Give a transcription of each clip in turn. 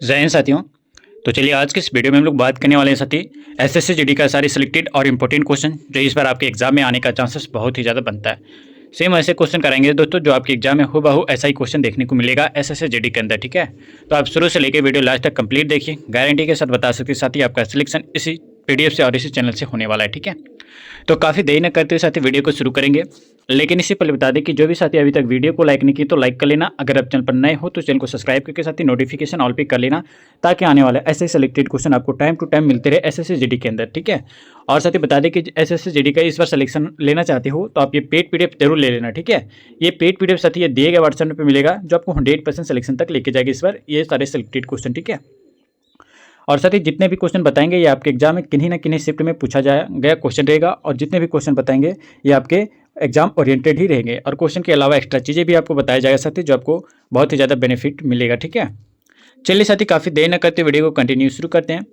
जय हिंद साथियों। तो चलिए आज के इस वीडियो में हम लोग बात करने वाले हैं साथी एसएससी जीडी का सारे सिलेक्टेड और इंपॉर्टेंट क्वेश्चन जो इस बार आपके एग्जाम में आने का चांसेस बहुत ही ज़्यादा बनता है। सेम ऐसे क्वेश्चन कराएंगे दोस्तों जो आपके एग्जाम में हूबहू ऐसा ही क्वेश्चन देखने को मिलेगा एसएससी जीडी के अंदर। ठीक है, तो आप शुरू से लेकर वीडियो लास्ट तक कंप्लीट देखिए, गारंटी के साथ बता सकते साथी आपका सिलेक्शन इसी पीडीएफ से और इसी चैनल से होने वाला है। ठीक है, तो काफ़ी देरी न करते हुए साथी वीडियो को शुरू करेंगे, लेकिन इससे पहले बता दें कि जो भी साथी अभी तक वीडियो को लाइक नहीं की तो लाइक कर लेना। अगर आप चैनल पर नए हो तो चैनल को सब्सक्राइब करके साथ ही नोटिफिकेशन ऑल पे कर लेना, ताकि आने वाले ऐसे सिलेक्टेड क्वेश्चन आपको टाइम टू टाइम मिलते रहे एसएससी जीडी के अंदर। ठीक है, और साथ ही बता दें कि एसएससी जीडी का इस बार सिलेक्शन लेना चाहते हो तो आप ये पेड पीडीएफ जरूर ले लेना। ठीक है, ये पेड पीडीएफ साथी ये दिए गए व्हाट्सएप पे मिलेगा जो आपको 100% सिलेक्शन तक लेके जाएगी इस बार ये सारे सिलेक्टेड क्वेश्चन। ठीक है, और साथ ही जितने भी क्वेश्चन बताएंगे ये आपके एग्जाम में किन्हीं ना किन्हीं शिफ्ट में पूछा गया क्वेश्चन रहेगा, और जितने भी क्वेश्चन बताएंगे ये आपके एग्जाम ओरिएंटेड ही रहेंगे, और क्वेश्चन के अलावा एक्स्ट्रा चीज़ें भी आपको बताया जाएगा साथी जो आपको बहुत ही ज़्यादा बेनिफिट मिलेगा। ठीक है, चलिए साथी काफ़ी देर न करते वीडियो को कंटिन्यू शुरू करते हैं।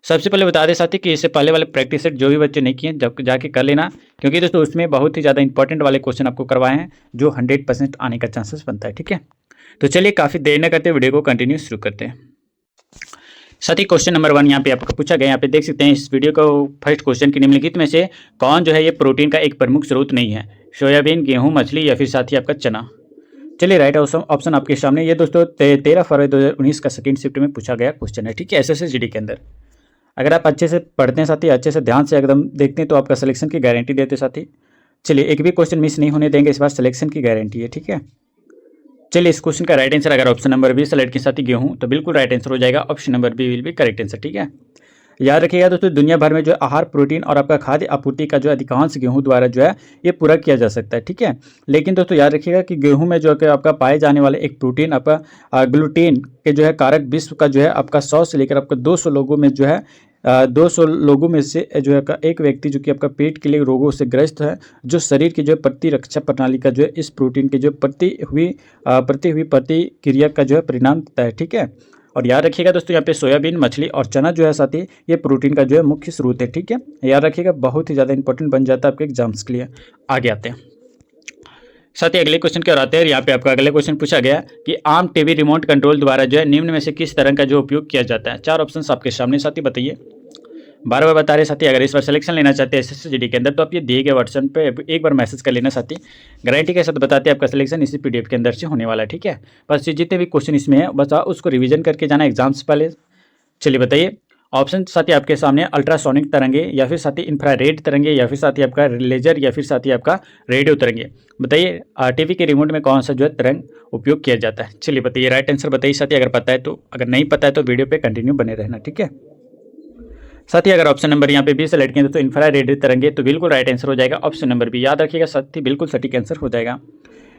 सबसे पहले बता दें साथी कि इससे पहले वाले प्रैक्टिस सेट जो भी बच्चे नहीं किए जब जाके कर लेना, क्योंकि दोस्तों उसमें बहुत ही ज़्यादा इंपॉर्टेंट वाले क्वेश्चन आपको करवाए हैं जो 100% आने का चांसेस बनता है। ठीक है, तो चलिए काफ़ी देर न करते वीडियो को कंटिन्यू शुरू करते हैं। साथ ही क्वेश्चन नंबर 1 यहाँ पे आपको पूछा गया, यहाँ पे देख सकते हैं इस वीडियो का फर्स्ट क्वेश्चन की निम्नलिखित में से कौन जो है ये प्रोटीन का एक प्रमुख स्रोत नहीं है? सोयाबीन, गेहूं, मछली या फिर साथ ही आपका चना। चलिए राइट ऑप्शन आपके सामने ये दोस्तों 13 फरवरी 2019 का सेकंड शिफ्ट में पूछा गया क्वेश्चन है। ठीक है, एसएससी जीडी के अंदर अगर आप अच्छे से पढ़ते हैं साथी, अच्छे से ध्यान से एकदम देखते हैं तो आपका सिलेक्शन की गारंटी देते साथी। चलिए एक भी क्वेश्चन मिस नहीं होने देंगे, इस बार सिलेक्शन की गारंटी है। ठीक है, चलिए इस क्वेश्चन का राइट आंसर अगर ऑप्शन नंबर बी सेलेक्ट के साथ ही गेहूं तो बिल्कुल राइट आंसर हो जाएगा, option number B will be correct answer. ठीक है, याद रखिएगा दोस्तों दुनिया भर में जो आहार प्रोटीन और आपका खाद्य आपूर्ति का जो अधिकांश गेहूं द्वारा जो है ये पूरा किया जा सकता है। ठीक है, लेकिन दोस्तों याद रखिएगा कि गेहूं में जो है आपका पाए जाने वाले एक प्रोटीन आपका ग्लूटेन के जो है कारक विश्व का जो है आपका 100 से लेकर आपका 200 लोगों में जो है 200 लोगों में से जो है एक व्यक्ति जो कि आपका पेट के लिए रोगों से ग्रस्त है, जो शरीर की जो प्रतिरक्षा प्रणाली का जो है इस प्रोटीन के जो प्रति हुई प्रतिक्रिया का जो है परिणाम देता है। ठीक है, और याद रखिएगा दोस्तों यहाँ पे सोयाबीन, मछली और चना जो है साथी ये प्रोटीन का जो है मुख्य स्रोत है। ठीक है, याद रखिएगा बहुत ही ज़्यादा इंपॉर्टेंट बन जाता है आपके एग्जाम्स के लिए। आगे आते हैं साथ ही अगले क्वेश्चन की ओर आते हैं। यहाँ पे आपका अगले क्वेश्चन पूछा गया कि आम टीवी रिमोट कंट्रोल द्वारा जो है निम्न में से किस तरह का जो उपयोग किया जाता है? 4 ऑप्शन आपके सामने साथी बताइए। बार बार बता रहे साथी अगर इस बार सिलेक्शन लेना चाहते हैं एसएससी जीडी के अंदर तो आप ये दिए गए व्हाट्सएप पे एक बार मैसेज कर लेना साथी, गारंटी के साथ बताते हैं आपका सिलेक्शन इसी पीडीएफ के अंदर से होने वाला है। ठीक है, बस जितने भी क्वेश्चन इसमें है बस उसको रिवीजन करके जाना एग्जाम से पहले। चलिए बताइए ऑप्शन साथी आपके सामने अल्ट्रासोनिक तरंगे या फिर साथी इंफ्रारेड तरंगे या फिर साथी आपका लेजर या फिर साथी आपका रेडियो तरंगे। बताइए टीवी के रिमोट में कौन सा जो है तरंग उपयोग किया जाता है? चलिए बताइए राइट आंसर बताइए साथी अगर पता है तो, अगर नहीं पता है तो वीडियो पे कंटिन्यू बने रहना। ठीक है, साथ ही अगर ऑप्शन नंबर यहाँ पे बी सेलेक्ट किया तो इंफ्रारेड तरंगे तो बिल्कुल राइट आंसर हो जाएगा, ऑप्शन नंबर बी। याद रखिएगा साथी बिल्कुल सटीक आंसर हो जाएगा।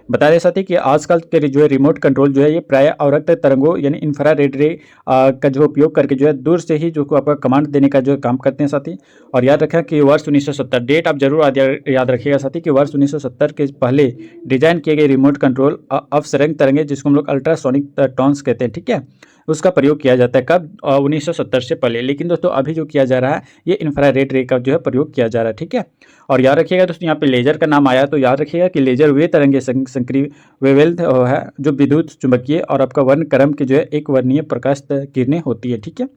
बता दें साथी कि आजकल के जो है रिमोट कंट्रोल जो है ये प्राय अवरक्त तरंगों यानी इंफ्रारेड रे का जो उपयोग करके जो है दूर से ही जो आपका कमांड देने का जो काम करते हैं साथी। और याद रखें कि वर्ष 1970 डेट आप जरूर याद रखिएगा साथी कि वर्ष 1970 के पहले डिजाइन किए गए रिमोट कंट्रोल अवसरंग तरंगे जिसको हम लोग अल्ट्रासोनिक टॉन्स कहते हैं। ठीक है, उसका प्रयोग किया जाता है कब? 1970 से पहले। लेकिन दोस्तों अभी जो किया जा रहा है ये इंफ्रारेड रे का जो है प्रयोग किया जा रहा है। ठीक है, और याद रखिएगा दोस्तों यहाँ पे लेजर का नाम आया तो याद रखिएगा कि लेजर वे तरंगे संक्रिय वेवलेंथ है जो विद्युत चुंबकीय और आपका वर्ण क्रम की जो है एक वर्णीय प्रकाश किरणें होती है। ठीक है,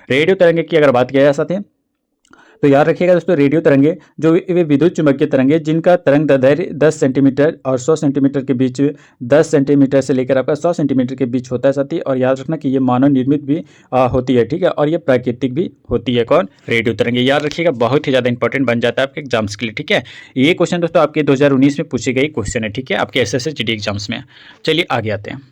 रेडियो तरंगे की अगर बात किया जा सकते हैं तो याद रखिएगा दोस्तों रेडियो तरंगे जो वे विद्युत चुंबकीय तरंगे जिनका तरंग दैर्घ्य 10 सेंटीमीटर और 100 सेंटीमीटर के बीच 10 सेंटीमीटर से लेकर आपका 100 सेंटीमीटर के बीच होता है साथी। और याद रखना कि ये मानव निर्मित भी होती है। ठीक है, और ये प्राकृतिक भी होती है। कौन? रेडियो तरंगे। याद रखिएगा बहुत ही ज़्यादा इंपॉर्टेंट बन जाता है आपके एग्जाम्स के लिए। ठीक है, ये क्वेश्चन दोस्तों आपके 2019 में पूछे गए क्वेश्चन है। ठीक है, आपके एसएससी जीडी एग्जाम्स में। चलिए आगे आते हैं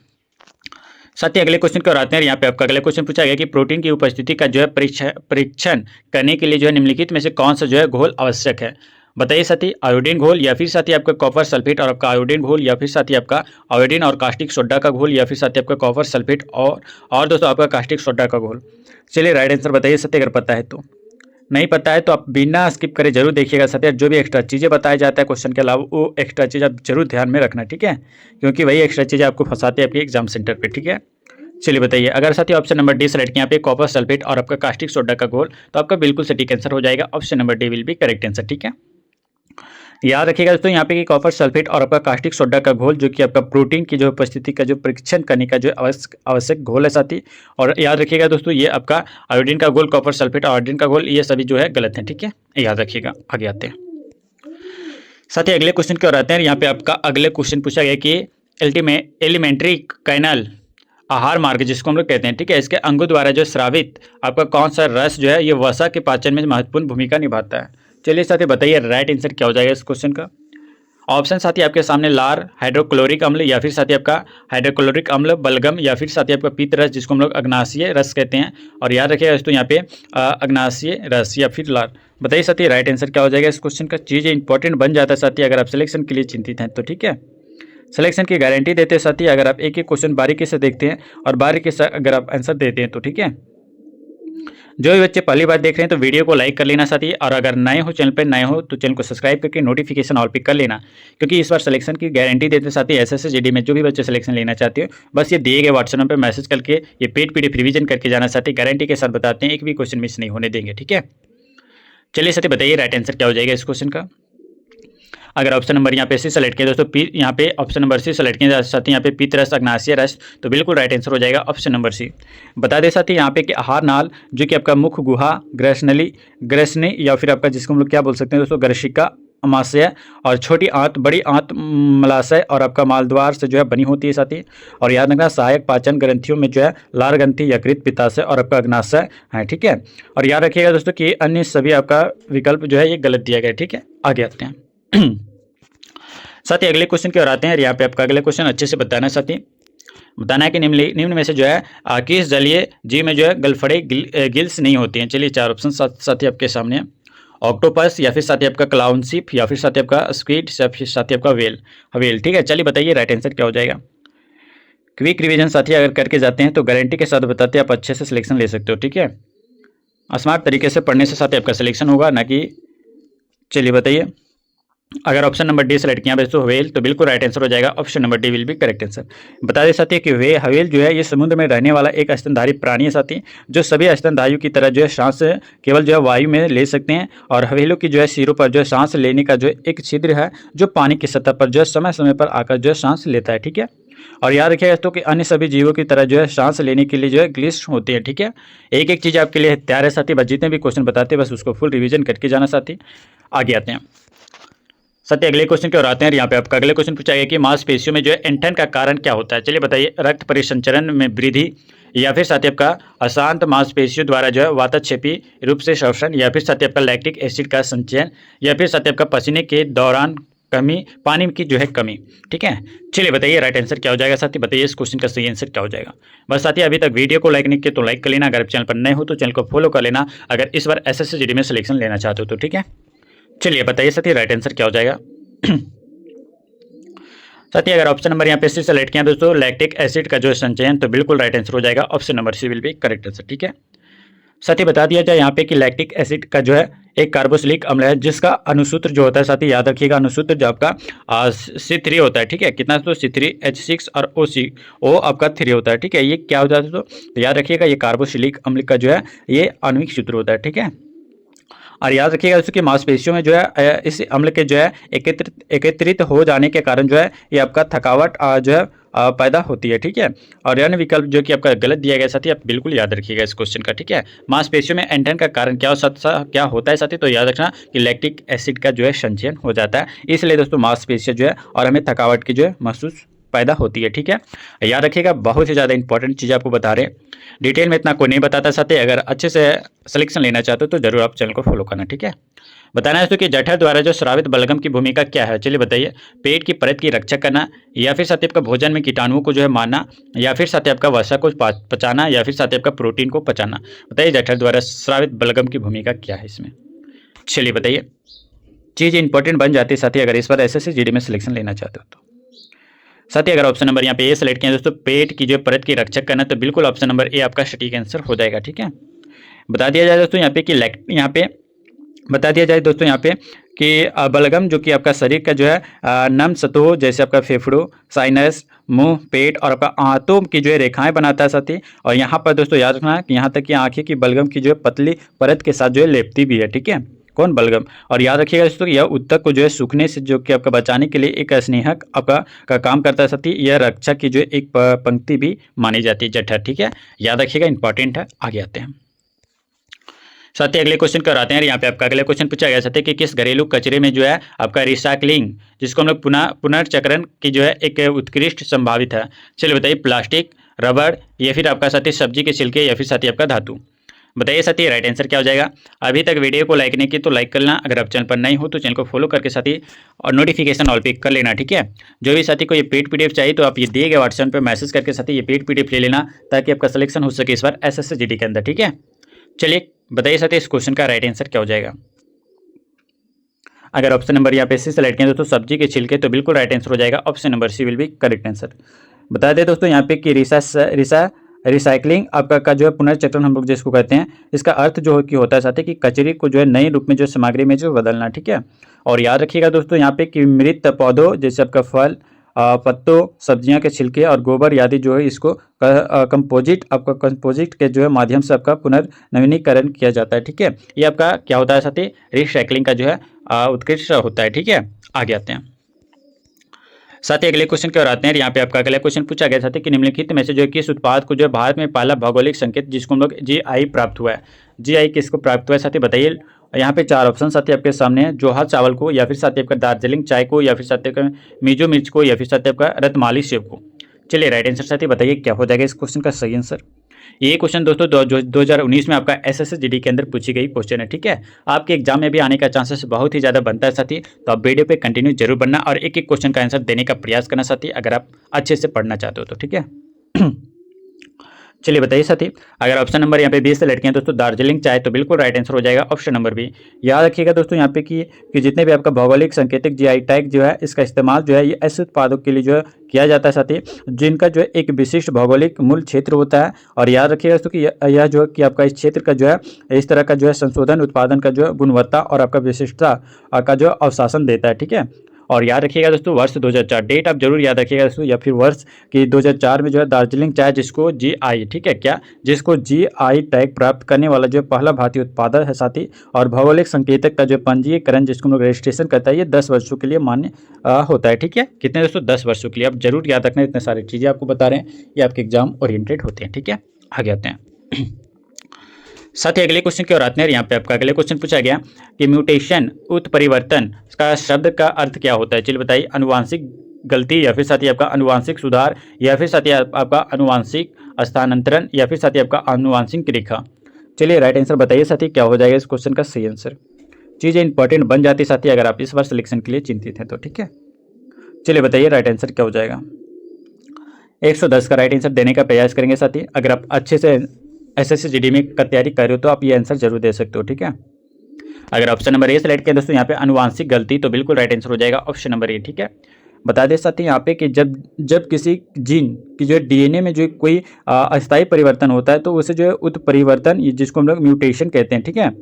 साथ ही अगले क्वेश्चन की ओर आते हैं। यहाँ पे आपका अगले क्वेश्चन पूछा गया कि प्रोटीन की उपस्थिति का जो है परीक्षण करने के लिए जो है निम्नलिखित में से कौन सा जो है घोल आवश्यक है? बताइए साथी आयोडीन घोल या फिर साथी आपका कॉपर सल्फेट और आपका आयोडीन घोल या फिर साथी आपका आयोडीन और कास्टिक सोडा का घोल या फिर साथी आपका कॉपर सल्फेट और दोस्तों आपका कास्टिक सोडा का घोल। चलिए राइट आंसर बताइए साथी अगर पता है तो। नहीं पता है तो आप बिना स्किप करे जरूर देखिएगा साथी, जो भी एक्स्ट्रा चीज़ें बताया जाता है क्वेश्चन के अलावा वो एक्स्ट्रा चीज़ आप जरूर ध्यान में रखना। ठीक है, क्योंकि वही एक्स्ट्रा चीज़ें आपको फंसाते हैं आपके एग्जाम सेंटर पर। ठीक है, चलिए बताइए अगर साथी ऑप्शन नंबर डी सेलेक्ट यहाँ पे कॉपर सल्फेट और आपका कास्टिक सोडा का घोल तो आपका बिल्कुल सटीक आंसर हो जाएगा, option number D will be correct answer. ठीक है, याद रखिएगा दोस्तों यहाँ पे कि कॉपर सल्फेट और आपका कास्टिक सोडा का घोल जो कि आपका प्रोटीन की जो उपस्थिति का जो परीक्षण करने का जो आवश्यक घोल है साथी। और याद रखिएगा दोस्तों ये आपका आयोडीन का घोल, कॉपर सल्फेट और आयोडीन का घोल ये सभी जो है गलत है, ठीक है, याद रखिएगा। आगे आते हैं साथ ही अगले क्वेश्चन की ओर आते हैं। यहाँ पे आपका अगले क्वेश्चन पूछा गया कि एलिमेंट्री कैनल आहार मार्ग जिसको हम लोग कहते हैं, ठीक है, इसके अंगों द्वारा जो स्रावित आपका कौन सा रस जो है ये वसा के पाचन में महत्वपूर्ण भूमिका निभाता है। चलिए साथी बताइए राइट आंसर क्या हो जाएगा इस क्वेश्चन का। ऑप्शन साथी आपके सामने लार, हाइड्रोक्लोरिक अम्ल या फिर साथी आपका हाइड्रोक्लोरिक अम्ल, बलगम या फिर साथी आपका पीत रस जिसको हम लोग अग्नाशीय रस कहते हैं। और याद रखिएगा दोस्तों यहाँ पे अग्नाशीय रस या फिर लार। बताइए साथी राइट आंसर क्या हो जाएगा इस क्वेश्चन का। चीज़ें इंपॉर्टेंट बन जाता है साथी अगर आप सिलेक्शन के लिए चिंतित हैं तो, ठीक है। सिलेक्शन की गारंटी देते हैं साथी अगर आप एक एक क्वेश्चन बारीकी से देखते हैं और बारीकी से अगर आप आंसर देते हैं तो, ठीक है। जो भी बच्चे पहली बार देख रहे हैं तो वीडियो को लाइक कर लेना साथी, और अगर नए हो चैनल पर नए हो तो चैनल को सब्सक्राइब करके नोटिफिकेशन ऑल पे कर लेना, क्योंकि इस बार सिलेक्शन की गारंटी देते साथी एसएससी जीडी में जो भी बच्चे सिलेक्शन लेना चाहते हो बस ये दिए गए व्हाट्सएप नंबर पर मैसेज करके ये पेड पीडीएफ रिवीजन करके जाना साथी। गारंटी के साथ बताते हैं एक भी क्वेश्चन मिस नहीं होने देंगे, ठीक है। चलिए साथी बताइए राइट आंसर क्या हो जाएगा इस क्वेश्चन का। अगर ऑप्शन नंबर यहाँ पे सी सेलेक्ट किया दोस्तों, पी यहाँ पे ऑप्शन नंबर सी सेलेक्ट किया साथी, यहाँ पे पीत रस, अग्नाशीय रस, तो बिल्कुल राइट आंसर हो जाएगा ऑप्शन नंबर सी। बता दें साथी यहाँ पे कि आहार नाल जो कि आपका मुख गुहा, ग्रसनी या फिर आपका जिसको हम लोग क्या बोल सकते हैं दोस्तों ग्रशिका, अमाशय और छोटी आंत, बड़ी आंत मलाशय और आपका मालद्वार से जो है बनी होती है साथी। और याद रखना सहायक पाचन ग्रंथियों में जो है लार ग्रंथि, यकृत, पित्ताशय और आपका अग्नाशय है, ठीक है। और याद रखिएगा दोस्तों कि अन्य सभी आपका विकल्प जो है ये गलत दिया गया, ठीक है। आगे आते हैं साथी अगले क्वेश्चन की ओर आते हैं। यहाँ पे आपका अगले क्वेश्चन अच्छे से बताना साथी, बताना है कि निम्न में से जो है किस जलीय जीव में जो है गलफड़े गिल्स नहीं होती हैं। चलिए चार ऑप्शन साथी आपके सामने है। ऑक्टोपस या फिर साथी आपका क्लाउनशिप या फिर साथी आपका स्क्विड या फिर साथी आपका व्हेल, ठीक है। चलिए बताइए राइट आंसर क्या हो जाएगा। क्विक रिवीजन साथी अगर करके जाते हैं तो गारंटी के साथ बताते हैं आप अच्छे से सिलेक्शन ले सकते हो, ठीक है। स्मार्ट तरीके से पढ़ने से साथी आपका सिलेक्शन होगा ना कि। चलिए बताइए अगर ऑप्शन नंबर डी सेलेक्ट किया दोस्तों व्हेल, तो बिल्कुल राइट आंसर हो जाएगा option number D will be correct answer. बता दें साथी कि व्हेल जो है ये समुद्र में रहने वाला एक स्तनधारी प्राणी है साथी, जो सभी स्तनधारियों की तरह जो है सांस केवल जो है वायु में ले सकते हैं। और हवेलियों की जो है सिरों पर जो है सांस लेने का जो एक छिद्र है जो पानी की सतह पर जो है समय समय पर आकर जो है सांस लेता है, ठीक है। और याद रखिएगा दोस्तों कि अन्य सभी जीवों की तरह जो है सांस लेने के लिए जो है ग्लिस्ट होती है, ठीक है। एक एक चीज़ आपके लिए तैयार है साथी, बस जितने भी क्वेश्चन बताते हैं बस उसको फुल रिविजन करके जाना साथी। आगे आते हैं साथी अगले क्वेश्चन की ओर आते हैं। यहाँ पे आपका अगले क्वेश्चन पूछा गया कि मांसपेशियों में जो है ऐंठन का कारण क्या होता है। चलिए बताइए रक्त परिसंचरण में वृद्धि या फिर साथी आपका अशांत मांसपेशियों द्वारा जो है वातक्षेपी रूप से श्वसन या फिर साथी आपका लैक्टिक एसिड का संचयन या फिर साथी आपका पसीने के दौरान कमी, पानी की जो है कमी, ठीक है। चलिए बताइए राइट आंसर क्या हो जाएगा साथी, बताइए इस क्वेश्चन का सही आंसर क्या हो जाएगा। बस साथी अभी तक वीडियो को लाइक नहीं किया तो लाइक कर लेना, अगर चैनल पर नए हो तो चैनल को फॉलो कर लेना अगर इस बार एसएससी जीडी में सिलेक्शन लेना चाहते हो तो, ठीक है। चलिए बताइए साथी राइट आंसर क्या हो जाएगा। साथी अगर ऑप्शन नंबर यहाँ पे सी सेलेक्ट किया दोस्तों लैक्टिक एसिड का जो है संचयन, तो बिल्कुल राइट आंसर हो जाएगा option number C will be correct answer, ठीक है। साथी बता दिया जाए यहाँ पे कि लैक्टिक एसिड का जो है एक कार्बोक्सिलिक अम्ल है जिसका अनुसूत्र जो होता है साथी याद रखिएगा अनुसूत्र जो आपका C3 होता है, ठीक है। कितना तो C3H6 और O आपका 3 होता है, ठीक है। ये क्या हो जाता है तो याद रखिएगा ये कार्बोक्सिलिक अम्ल का जो है ये आणविक सूत्र होता है, ठीक है। और याद रखिएगा दोस्तों कि मांसपेशियों में जो है इस अम्ल के जो है एकत्रित हो जाने के कारण जो है ये आपका थकावट जो है पैदा होती है, ठीक है। और अन्य विकल्प जो कि आपका गलत दिया गया साथी आप बिल्कुल याद रखिएगा इस क्वेश्चन का, ठीक है। मांसपेशियों में ऐंठन का कारण क्या होता है साथी, तो याद रखना कि लैक्टिक एसिड का जो है संचयन हो जाता है, इसलिए दोस्तों मांसपेशियां जो है और हमें थकावट की जो है महसूस पैदा होती है, ठीक है। याद रखिएगा बहुत ही ज़्यादा इंपॉर्टेंट चीज़ आपको बता रहे हैं, डिटेल में इतना कोई नहीं बताता साथी। अगर अच्छे से सिलेक्शन लेना चाहते हो तो जरूर आप चैनल को फॉलो करना, ठीक है। बताना है दोस्तों कि जठर द्वारा जो स्रावित बलगम की भूमिका क्या है। चलिए बताइए पेट की परत की रक्षा करना या फिर साथी आपका भोजन में कीटाणुओं को जो है मारना या फिर साथी आपका वसा को पचाना या फिर साथी आपका प्रोटीन को पचाना। बताइए जठर द्वारा स्रावित बलगम की भूमिका क्या है इसमें। चलिए बताइए चीज़ इंपॉर्टेंट बन जाती है साथी अगर इस बार एसएससी जीडी में सिलेक्शन लेना चाहते हो तो। साथ ही अगर ऑप्शन नंबर यहाँ पे ए सेलेक्ट किया दोस्तों पेट की जो परत की रक्षा करना, तो बिल्कुल ऑप्शन नंबर ए आपका सटीक आंसर हो जाएगा, ठीक है। बता दिया जाए दोस्तों यहाँ पे कि यहाँ पे बता दिया जाए दोस्तों यहाँ पे कि बलगम जो कि आपका शरीर का जो है नम सतहों जैसे आपका फेफड़ों, साइनस, मुंह, पेट और आपका आंतों की जो है रेखाएं बनाता है साथी। और यहाँ पर दोस्तों याद रखना कि यहाँ तक कि आंखें की बलगम की जो है पतली परत के साथ जो है लेपती भी है, ठीक है। कौन? बलगम। और याद रखिएगा दोस्तों कि यह उत्तक को जो है सूखने से जो कि आपका बचाने के लिए एक स्नेहक आपका का काम करता है साथी। यह रक्षा की जो एक पंक्ति भी मानी जाती है, जठर। ठीक है, याद रखिएगा, इंपॉर्टेंट है। आगे आते हैं साथ ही अगले क्वेश्चन कर आते हैं। यहाँ पे आपका अगला क्वेश्चन पूछा गया साथ ही कि किस घरेलू कचरे में जो है आपका रिसाइकलिंग, जिसको हम लोग पुनर्चक्रण की जो है एक उत्कृष्ट संभावित है। चलिए बताइए, प्लास्टिक, रबड़, या फिर आपका साथी सब्जी के छिलके, या फिर साथी आपका धातु। बताइए साथी राइट आंसर क्या हो जाएगा। अभी तक वीडियो को लाइक नहीं की तो लाइक कर लेना। अगर आप चैनल पर नहीं हो तो चैनल को फॉलो करके साथी और नोटिफिकेशन ऑल पे कर लेना। ठीक है, जो भी साथी को ये पेड पीडीएफ चाहिए तो आप ये दिए गए व्हाट्सएप पे मैसेज करके साथी ये पेड पीडीएफ ले लेना, ताकि आपका सिलेक्शन हो सके इस बार एसएससी जीडी के अंदर। ठीक है, चलिए बताइए साथी इस क्वेश्चन का राइट आंसर क्या हो जाएगा। अगर ऑप्शन नंबर यहाँ पे सी सेलेक्ट किया दोस्तों, सब्जी के छिलके, तो बिल्कुल राइट आंसर हो जाएगा। Option number C will be correct answer. बता दें दोस्तों यहाँ पे कि रिसाइकलिंग आपका का जो है पुनर्चक्रण हम लोग जिसको कहते हैं, इसका अर्थ जो कि होता है साथी कि कचरे को जो है नए रूप में जो सामग्री में जो बदलना। ठीक है, और याद रखिएगा दोस्तों यहाँ पे कि मृत पौधों जैसे आपका फल, पत्तों, सब्जियां के छिलके और गोबर आदि जो है इसको कंपोजिट के जो है माध्यम से आपका पुनर्नवीनीकरण किया जाता है। ठीक है, ये आपका क्या होता है साथी, रिसाइकलिंग का जो है उत्कृष्ट होता है। ठीक है, आगे आते हैं साथ ही अगले क्वेश्चन की ओर आते हैं। यहाँ पे आपका अगला क्वेश्चन पूछा गया था कि निम्नलिखित में से जो किस उत्पाद को जो भारत में पहला भौगोलिक संकेत जिसको हम लोग जीआई प्राप्त हुआ है, जीआई किसको प्राप्त हुआ है साथी बताइए। यहाँ पे 4 ऑप्शन साथी आपके सामने है, जोहा चावल को, या फिर साथी आपका दार्जिलिंग चाय को, या फिर साथी आपका मिजो मिर्च को, या फिर साथी आपका रतमाली सेब को। चलिए राइट आंसर साथी बताइए क्या हो जाएगा इस क्वेश्चन का सही आंसर। ये क्वेश्चन दोस्तों 2019 में आपका एसएससी जीडी के अंदर पूछी गई क्वेश्चन है। ठीक है, आपके एग्जाम में भी आने का चांसेस बहुत ही ज़्यादा बनता है साथी, तो आप वीडियो पे कंटिन्यू जरूर बनना और एक एक क्वेश्चन का आंसर देने का प्रयास करना साथी, अगर आप अच्छे से पढ़ना चाहते हो तो। ठीक है, चलिए बताइए साथी, अगर ऑप्शन नंबर यहाँ पे 20 से लड़कियां दोस्तों दार्जिलिंग चाय, तो बिल्कुल राइट आंसर हो जाएगा ऑप्शन नंबर बी। याद रखिएगा दोस्तों यहाँ पे कि जितने भी आपका भौगोलिक संकेतक जीआई टैग जो है इसका इस्तेमाल जो है ये ऐसे उत्पादों के लिए जो है किया जाता है साथी जिनका जो है एक विशिष्ट भौगोलिक मूल क्षेत्र होता है। और याद रखिएगा दोस्तों कि यह जो है कि आपका इस क्षेत्र का जो है इस तरह का जो है संशोधन उत्पादन का जो है गुणवत्ता और आपका विशिष्टता का जो अवशासन देता है। ठीक है, और याद रखिएगा दोस्तों वर्ष 2004 डेट आप जरूर याद रखिएगा दोस्तों, या फिर वर्ष कि 2004 में जो है दार्जिलिंग चाय जिसको जीआई, ठीक है क्या, जिसको जीआई टैग प्राप्त करने वाला जो पहला भारतीय उत्पादक है साथी। और भौगोलिक संकेतक का जो पंजीकरण जिसको हम लोग रजिस्ट्रेशन करता है ये 10 वर्षों के लिए मान्य होता है। ठीक है, कितने दोस्तों 10 वर्षों के लिए। आप जरूर याद रखना, इतने सारी चीज़ें आपको बता रहे हैं, ये आपके एग्जाम ओरिएंटेड होते हैं। ठीक है, आगे आते हैं साथ ही अगले क्वेश्चन की ओर आते हैं। यहाँ पे आपका अगले क्वेश्चन पूछा गया कि म्यूटेशन उत्परिवर्तन का शब्द का अर्थ क्या होता है। चलिए बताइए, अनुवांशिक गलती, या फिर साथ ही आपका अनुवांशिक सुधार, या फिर साथ ही आपका अनुवांशिक स्थानांतरण, या फिर साथ ही आपका अनुवांशिक रेखा। चलिए राइट आंसर बताइए साथी क्या हो जाएगा इस क्वेश्चन का सही आंसर। चीज़ें इंपॉर्टेंट बन जाती है साथी अगर आप इस बार सिलेक्शन के लिए चिंतित हैं तो। ठीक है, चलिए बताइए राइट आंसर क्या हो जाएगा। 110 का राइट आंसर देने का प्रयास करेंगे साथी। अगर आप अच्छे से एसएससी जीडी में का तैयारी कर रहे हो तो आप ये आंसर जरूर दे सकते हो। ठीक है, अगर ऑप्शन नंबर ए सेलेक्ट किया दोस्तों यहाँ पे अनुवांशिक गलती, तो बिल्कुल राइट आंसर हो जाएगा ऑप्शन नंबर ए। ठीक है, बता दें साथी यहाँ पे कि जब किसी जीन की जो डीएनए में जो कोई अस्थायी परिवर्तन होता है तो उसे जो है उत्परिवर्तन जिसको हम लोग म्यूटेशन कहते हैं। ठीक है,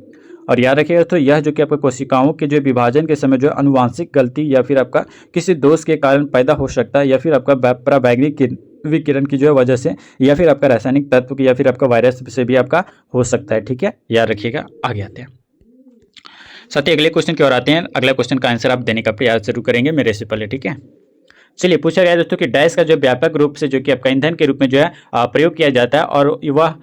और याद रखिएगा तो यह जो कि आपका कोशिकाओं के जो विभाजन के समय जो अनुवांशिक गलती या फिर आपका किसी दोष के कारण पैदा हो सकता है, या फिर आपका पराबैंगनी विकिरण की जो है वजह से, या फिर आपका रासायनिक तत्व की, या फिर आपका वायरस से भी आपका हो सकता है। ठीक है, याद रखिएगा। आगे आते हैं साथ ही अगले क्वेश्चन की ओर आते हैं। अगला क्वेश्चन का आंसर आप देने का प्रयास जरूर करेंगे मेरे से पहले। ठीक है, चलिए पूछा गया दोस्तों कि डैश का जो व्यापक रूप से जो कि आपका ईंधन के रूप में जो है प्रयोग किया जाता है, और वह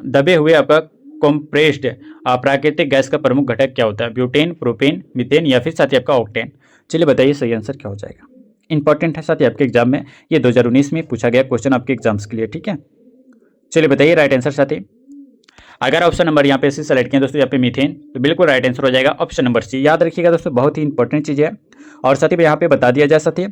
दबे हुए आपका कॉम्प्रेस्ड प्राकृतिक गैस का प्रमुख घटक क्या होता है। ब्यूटेन, प्रोपेन, मीथेन, या फिर साथ ही आपका ऑक्टेन। चलिए बताइए सही आंसर क्या हो जाएगा। इंपॉर्टेंट है साथ ही आपके एग्जाम में, ये 2019 में पूछा गया क्वेश्चन आपके एग्जाम्स के लिए। ठीक है, चलिए बताइए राइट आंसर साथी। अगर ऑप्शन नंबर यहाँ पे सी सेलेक्ट किया दोस्तों यहाँ पे मीथेन, तो बिल्कुल राइट आंसर हो जाएगा ऑप्शन नंबर सी। याद रखिएगा दोस्तों बहुत ही इंपॉर्टेंट चीज़ है। और साथ ही यहाँ पे बता दिया जाए साथी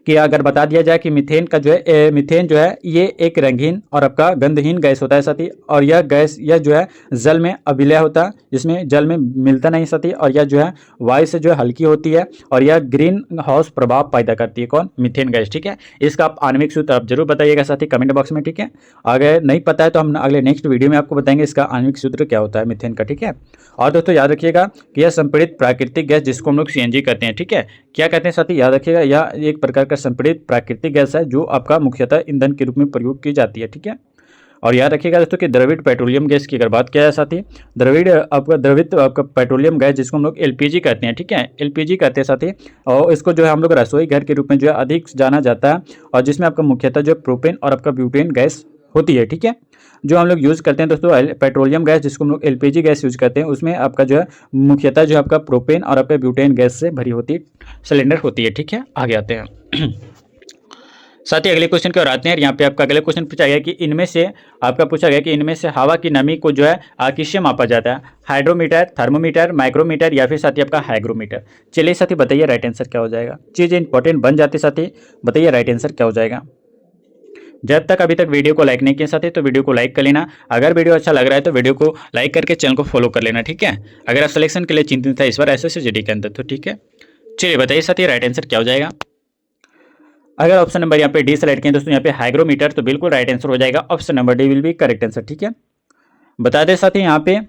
कि अगर बता दिया जाए कि मीथेन का जो है मीथेन जो है ये एक रंगहीन और आपका गंधहीन गैस होता है साथी, और यह गैस यह जो है जल में अभिलय होता है, जिसमें जल में मिलता नहीं साथी, और यह जो है वायु से जो है हल्की होती है, और यह ग्रीन हाउस प्रभाव पैदा करती है। कौन? Methane gas. ठीक है, इसका आप आणविक सूत्र आप जरूर बताइएगा साथी कमेंट बॉक्स में। ठीक है, अगर नहीं पता है तो हम अगले नेक्स्ट वीडियो में आपको बताएंगे इसका आणविक सूत्र क्या होता है मीथेन का। ठीक है, और दोस्तों याद रखिएगा कि यह संपीड़ित प्राकृतिक गैस जिसको हम लोग सीएनजी कहते हैं। ठीक है, क्या कहते हैं साथी, याद रखिएगा यह एक प्रकार का संपीड़ित प्राकृतिक गैस है जो आपका मुख्यतः ईंधन के रूप में प्रयोग की जाती है। ठीक है, और याद रखिएगा दोस्तों कि द्रवित पेट्रोलियम गैस की अगर बात किया जाए साथी, द्रवित आपका पेट्रोलियम गैस जिसको हम लोग एलपीजी कहते हैं, ठीक है, एलपीजी कहते हैं साथी। और इसको जो है हम लोग रसोई घर के रूप में जो है अधिक जाना जाता है, और जिसमें आपका मुख्यतः जो प्रोपेन और आपका ब्यूटेन गैस होती है, ठीक है। जो हम लोग यूज़ करते हैं दोस्तों पेट्रोलियम गैस जिसको हम लोग एलपीजी गैस यूज़ करते हैं, उसमें आपका जो है मुख्यतः जो आपका प्रोपेन और आपका ब्यूटेन गैस से भरी होती सिलेंडर होती है, ठीक है। आगे आते हैं साथ ही अगले क्वेश्चन की ओर आते हैं। यहाँ पे आपका अगले क्वेश्चन पूछा गया कि इनमें से आपका पूछा गया कि इनमें से हवा की नमी को जो है किससे मापा जाता है, हाइड्रोमीटर, थर्मोमीटर, माइक्रोमीटर या फिर साथी आपका हाइग्रोमीटर। चलिए साथी बताइए राइट आंसर क्या हो जाएगा। चीज़ें इंपॉर्टेंट बन जाती साथी, बताइए राइट आंसर क्या हो जाएगा। जब तक अभी तक वीडियो को लाइक नहीं किया साथी तो वीडियो को लाइक कर लेना। अगर वीडियो अच्छा लग रहा है तो वीडियो को लाइक करके चैनल को फॉलो कर लेना, ठीक है। अगर आप सिलेक्शन के लिए चिंतित है इस बार एसएससी जीडी के अंदर तो ठीक है। चलिए बताइए साथी राइट आंसर क्या हो जाएगा। अगर ऑप्शन नंबर यहाँ पे डी सेलेक्ट किया दोस्तों यहाँ पे हाइग्रोमीटर, तो बिल्कुल राइट आंसर हो जाएगा। Option number D will be correct answer, ठीक है। बता दें साथी यहाँ पे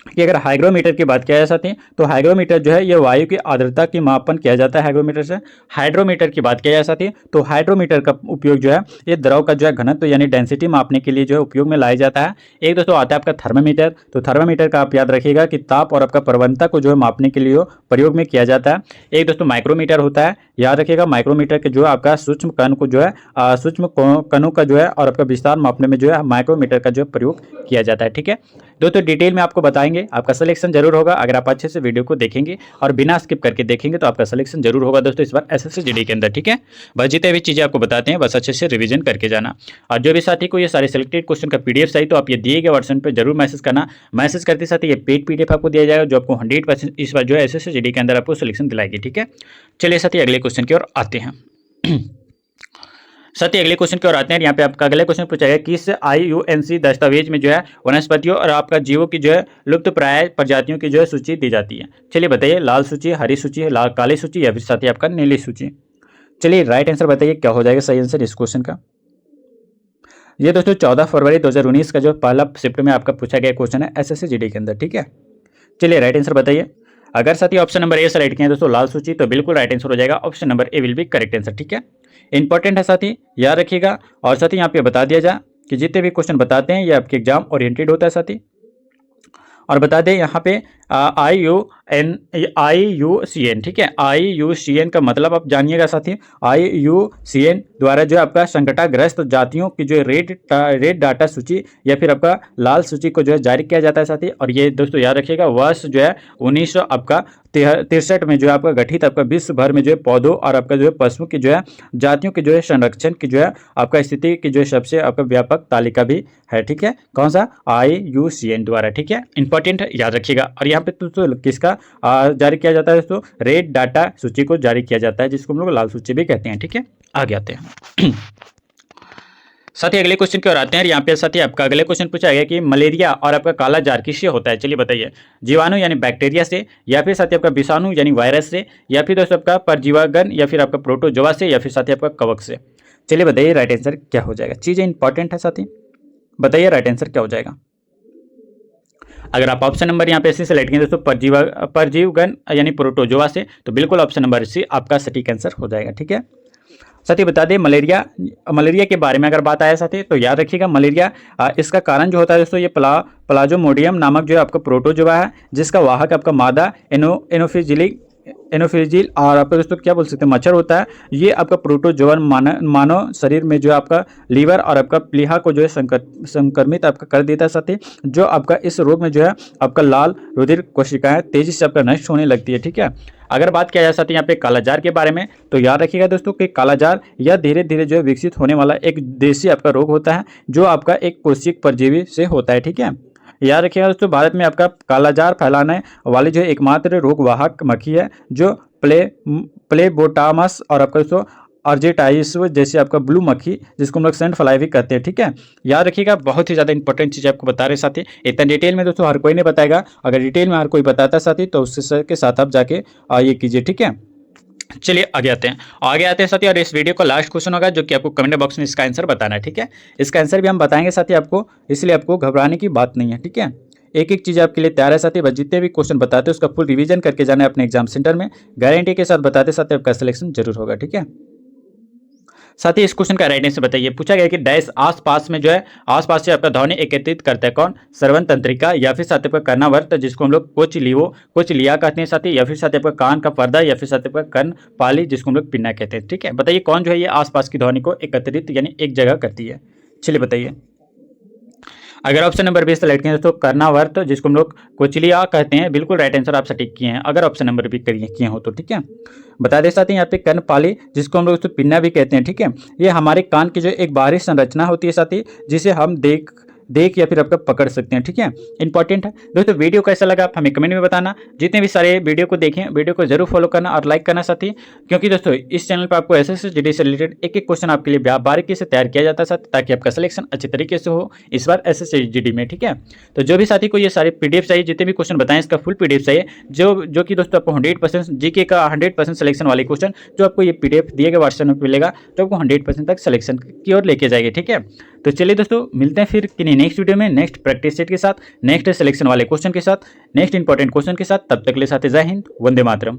कि अगर हाइग्रोमीटर की बात किया जा सकती है तो हाइग्रोमीटर जो है ये वायु की आर्द्रता की मापन किया जाता है हाइग्रोमीटर से। हाइड्रोमीटर की बात किया जा सकती है तो हाइड्रोमीटर का उपयोग जो है ये द्रव का जो है घनत्व यानी डेंसिटी मापने के लिए जो है उपयोग में लाया जाता है। एक दोस्तों आता है आपका थर्मामीटर, तो थर्मामीटर का आप याद रखिएगा कि ताप और आपका प्रवणता को जो है मापने के लिए प्रयोग में किया जाता है। एक दोस्तों माइक्रोमीटर होता है, याद रखिएगा माइक्रोमीटर के जो है आपका सूक्ष्म कण को जो है सूक्ष्म कणों का जो है और आपका विस्तार मापने में जो है माइक्रोमीटर का जो प्रयोग किया जाता है, ठीक है। दोस्तों डिटेल में आपको बताएंगे, आपका सिलेक्शन जरूर होगा अगर आप अच्छे से वीडियो को देखेंगे और बिना स्किप करके देखेंगे तो आपका सिलेक्शन जरूर होगा दोस्तों इस बार एसएससी जीडी के अंदर, ठीक है। बस जितने भी चीज़ें आपको बताते हैं बस अच्छे से रिवीजन करके जाना। और जो भी साथी को ये सारे सिलेक्टेड क्वेश्चन का पीडीएफ चाहिए तो आप ये दिए गए व्हाट्सएप पर जरूर मैसेज करना। मैसेज करते साथ ये पेड पीडीएफ आपको दिया जाएगा जो आपको 100% इस बार जो है एसएससी जीडी के अंदर आपको सिलेक्शन दिलाएगी, ठीक है। चलिए साथी अगले क्वेश्चन की ओर आते हैं। साथ ही अगले क्वेश्चन की ओर आते हैं। यहाँ पे आपका अगले क्वेश्चन पूछा गया किस IUCN दस्तावेज में जो है वनस्पतियों और आपका जीवों की जो है लुप्त प्राय प्रजातियों की जो है सूची दी जाती है। चलिए बताइए लाल सूची, हरी सूची, लाल काली सूची या फिर साथ ही आपका नीली सूची। चलिए राइट आंसर बताइए क्या हो जाएगा सही आंसर इस क्वेश्चन का। ये दोस्तों 14 फरवरी 2019 का जो पहला शिफ्ट में आपका पूछा गया क्वेश्चन है एसएससी जीडी के अंदर, ठीक है। चलिए राइट आंसर बताइए। अगर साथी ऑप्शन नंबर ए सेलेक्ट किया दोस्तों लाल सूची तो बिल्कुल राइट आंसर हो जाएगा। Option number A will be correct answer, ठीक है। इंपॉर्टेंट है साथी, याद रखिएगा। और साथी यहाँ पे बता दिया जाए कि जितने भी क्वेश्चन बताते हैं ये आपके एग्जाम ओरिएंटेड होता है साथी। और बता दें यहाँ पे IUCN, ठीक है। IUCN का मतलब आप जानिएगा साथी। IUCN द्वारा जो आपका संकटाग्रस्त जातियों की जो रेड डाटा सूची या फिर आपका लाल सूची को जो है जारी किया जाता है साथी। और ये दोस्तों याद रखिएगा वर्ष जो है 1963 में जो है आपका गठित आपका विश्व भर में जो है पौधों और आपका जो है पशुओं की जो है जातियों की जो है संरक्षण की जो है आपका स्थिति की जो है सबसे आपका व्यापक तालिका भी है, ठीक है। कौन सा IUCN द्वारा, ठीक है। इंपॉर्टेंट याद रखिएगा। और यहाँ पे तो किसका जारी किया जाता है दोस्तों, रेड डाटा सूची को जारी किया जाता है जिसको हम लोग लाल सूची भी कहते हैं, ठीक है। आगे आते हैं। साथ ही अगले क्वेश्चन की ओर आते हैं। यहाँ पे साथ ही आपका अगले क्वेश्चन पूछा गया कि मलेरिया और आपका काला जार किससे होता है। चलिए बताइए जीवाणु यानी बैक्टीरिया से या फिर साथ ही आपका विषाणु यानी वायरस से या फिर दोस्तों आपका परजीवागन या फिर आपका प्रोटोजोआ से या फिर साथ ही आपका कवक से। चलिए बताइए राइट आंसर क्या हो जाएगा। चीज़ें इंपॉर्टेंट है साथी, बताइए राइट आंसर क्या हो जाएगा। अगर आप ऑप्शन नंबर यहाँ पे सी सेलेक्ट करें दोस्तों परजीवगन यानी प्रोटोजोआ से तो बिल्कुल ऑप्शन नंबर सी आपका सटीक आंसर हो जाएगा, ठीक है। साथ ही बता दें मलेरिया के बारे में अगर बात आया साथी तो याद रखिएगा मलेरिया इसका कारण जो होता है दोस्तों ये प्लाज्मोडियम नामक जो आपका प्रोटोजोआ है जिसका वाहक आपका मादा एनोफिजिल और आपका दोस्तों क्या बोल सकते हैं मच्छर होता है। ये आपका प्रोटोजोआ मानव शरीर में जो आपका लीवर और आपका प्लीहा को जो है संक्रमित आपका कर देता है साथी। जो आपका इस रोग में जो है आपका लाल रुधिर कोशिकाएं तेजी से आपका नष्ट होने लगती है, ठीक है। अगर बात किया जाए साथ ही यहाँ पे कालाजार के बारे में तो याद रखिएगा दोस्तों कि कालाजार यह धीरे धीरे जो है विकसित होने वाला एक देशी आपका रोग होता है जो आपका एक कोशिक परजीवी से होता है, ठीक है। याद रखिएगा दोस्तों भारत में आपका कालाजार फैलाने वाली जो एकमात्र रोगवाहक मक्खी है जो प्लेबोटामस और आपका दोस्तों अर्जेटाइस जैसे आपका ब्लू मक्खी जिसको हम लोग सेंट फ्लाई भी कहते हैं, ठीक है। याद रखिएगा बहुत ही ज़्यादा इंपॉर्टेंट चीज़ आपको बता रहे साथी। इतना डिटेल में दोस्तों हर कोई नहीं बताएगा, अगर डिटेल में हर कोई बताता साथी तो उसके के साथ आप जाके ये कीजिए, ठीक है। चलिए आगे आते हैं साथी। और इस वीडियो का लास्ट क्वेश्चन होगा जो कि आपको कमेंट बॉक्स में इसका आंसर बताना है, ठीक है। इसका आंसर भी हम बताएंगे साथी आपको, इसलिए आपको घबराने की बात नहीं है, ठीक है। एक एक चीज़ आपके लिए तैयार है साथी। बस जितने भी क्वेश्चन बताते हैं उसका फुल रिवीजन करके जाना है अपने एग्जाम सेंटर में, गारंटी के साथ बताते साथ आपका सिलेक्शन जरूर होगा, ठीक है। साथ ही इस क्वेश्चन का राइट आंसर बताइए। पूछा गया कि डैश आसपास में जो है, आसपास से आपका ध्वनि एकत्रित करता है कौन? श्रवण तंत्रिका, या फिर साथ ही आपका कर्णावर्त जिसको हम लोग कोचलिया कहते हैं साथी, या फिर साथ ही आपका कान का पर्दा, या फिर साथ ही आपका कर्णपाली जिसको हम लोग पिन्ना कहते हैं। ठीक है, बताइए कौन जो है ये आसपास की ध्वनि को एकत्रित यानी एक जगह करती है। चलिए बताइए। अगर ऑप्शन नंबर 20 सेलेक्ट किए तो कर्णावर्त जिसको हम लोग कोचलिया कहते हैं, बिल्कुल राइट आंसर आप सटीक किए हैं अगर ऑप्शन नंबर भी किए हो तो। ठीक है, बता दे साथ ही यहाँ पे कर्णपाली जिसको हम लोग उसको पिन्ना भी कहते हैं। ठीक है, ये हमारे कान की जो एक बाहरी संरचना होती है साथ ही, जिसे हम देख या फिर आपका पकड़ सकते हैं। ठीक है, इंपॉर्टेंट है दोस्तों। वीडियो कैसा लगा आप हमें कमेंट में बताना। जितने भी सारे वीडियो को देखें, वीडियो को जरूर फॉलो करना और लाइक करना साथी, क्योंकि दोस्तों इस चैनल पर आपको एसएससी जीडी से रिलेटेड एक एक क्वेश्चन आपके लिए बारीकी से तैयार किया जाता है साथी, ताकि आपका सिलेक्शन अच्छे तरीके से हो इस बार एसएससी जीडी में। ठीक है, तो जो भी साथी को ये सारे पीडीएफ चाहिए, जितने भी क्वेश्चन बताएं इसका फुल पीडीएफ चाहिए, जो कि दोस्तों आपको 100% जीके का 100% सिलेक्शन वाले क्वेश्चन जो आपको ये पीडीएफ दिए गए व्हाट्सएप में मिलेगा, जो आपको 100% तक सिलेक्शन की ओर लेके जाएगी। ठीक है, तो चलिए दोस्तों मिलते हैं फिर किन्हीं नेक्स्ट वीडियो में, नेक्स्ट प्रैक्टिस सेट के साथ, नेक्स्ट सिलेक्शन वाले क्वेश्चन के साथ, नेक्स्ट इंपॉर्टेंट क्वेश्चन के साथ। तब तक के लिए साथी जय हिंद, वंदे मातरम।